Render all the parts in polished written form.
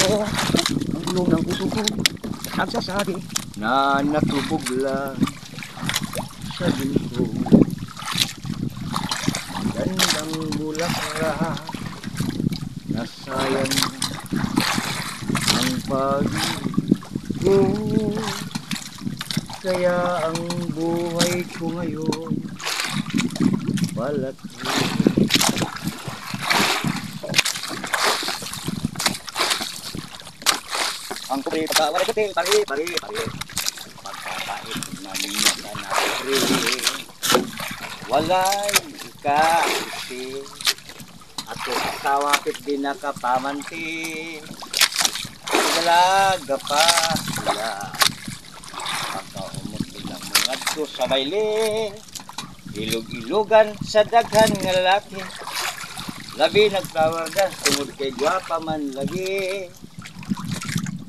Pero ang gulong ng puso ko nagsasabi na natubog lang sa ginto. Gandang bulaklak, nasayang ang pag-ibig ko. Kaya ang buhay ko ngayon balat. Ang pre pagkawala ko pare pagkakait na niya na pre walay ikakiti at kasawa kit din nakapamanti dalaga pa sila pagkaumot ng mga to sa bayle ilog-ilogan sa daghan nga lalaki labi nagtawagan tungod kay gwapa man lagi.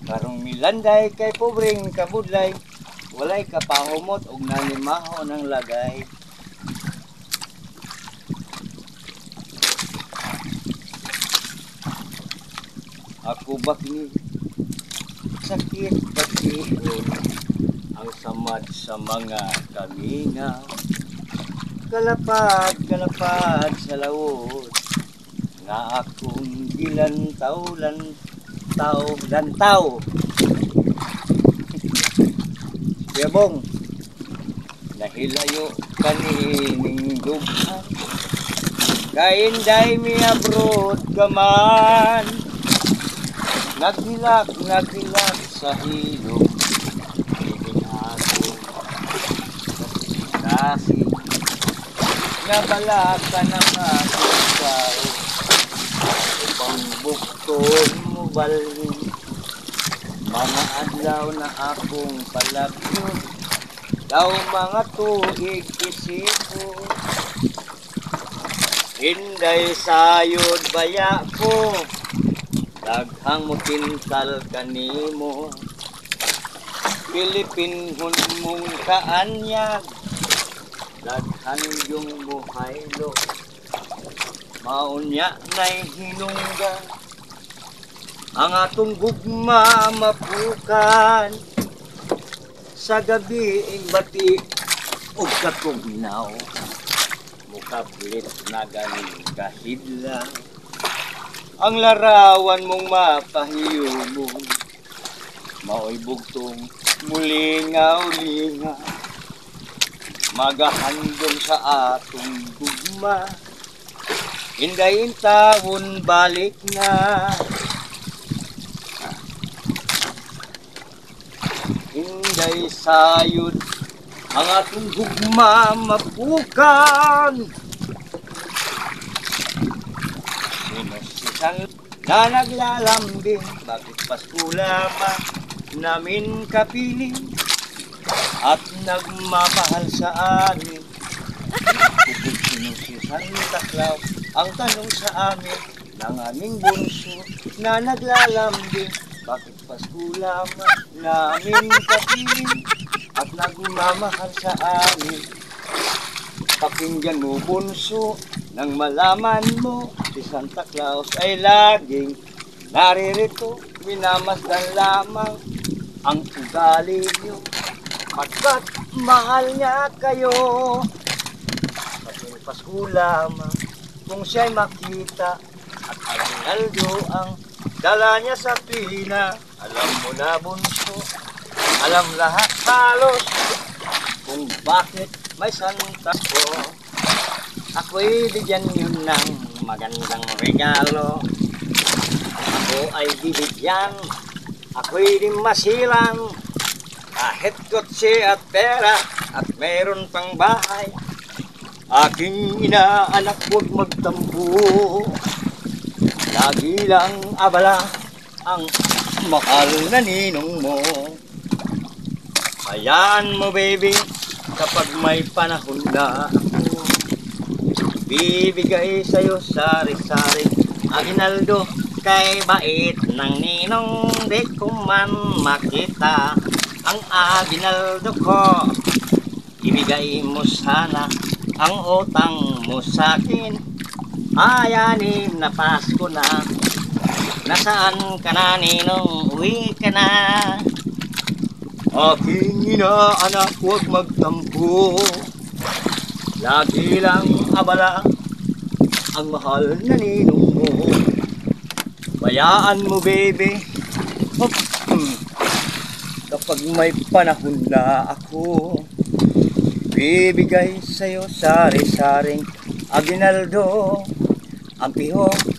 Karong milanday kay pobreng kabudlay, walay kapahumot og nanimaho ng lagay. Ako ba kini sakit pagsiyon ang samad sa mga kaminga. Kalapad sa lawod nga akong lantaw. Yabong nahilayo kanining dughan kainday mi abroad gaman naghilak sa ilog ibinagong kasi nabala ka na makasao upang bukton mo balhin mga adlaw na akong palagyon daw mga tuig isiko hinday sayod baya ko daghang mo pintal kanimo Pilipinhon mong kaanyag daghan yung buhaylo maunya na'y hinunggan ang atong gugma mapukan sa gabi ing bati ug katugnaw mukablit na ganing kahidla ang larawan mong mapahiyumon maoy bugtong mulingaw-lingaw magahandong sa atong gugma hinday tawon balik na hinday sayod ang atong gugma mapukan sinusisan na naglalambing bakit paskula namin kapiling at nagmamahal sa amin kubog sinusisan taklaw ang tanong sa amin ng aming bunso na naglalambing bakit paskula namin kapiling at nagmamahal sa amin. Pakinggan mo bunso nang malaman mo si Santa Claus ay laging naririto minamasdan lamang ang ugali niyo pagkat mahal niya kayo. Kapag paskula kung siya'y makita at aginaldo ang dala niya sa pina, alam mo na bunso, alam lahat halos kung bakit may Santa ko. Ako'y bigyan yun ng magandang regalo. Ako ay bibigyan, ako'y di masilang kahit kotse at pera at mayroon pang bahay. Aking inaanak huwag magtampo, lagi lang abala ang mahal na ninong mo. Hayaan mo baby, kapag may panahon na ako, bibigay sa'yo sari-sari aginaldo kay bait ng ninong di ko man makita ang aginaldo ko. Ibigay mo sana ang utang mo sa'kin, ayanin na Pasko na Nasaan ka na, ninong? Uwi ka na. Aking inaanak, huwag magtampo. Lagi lang abala ang mahal na ninong mo. Bayaan mo, baby. Oh, kapag may panahon na ako, bibigay sa'yo sari-saring aginaldo, ang pihok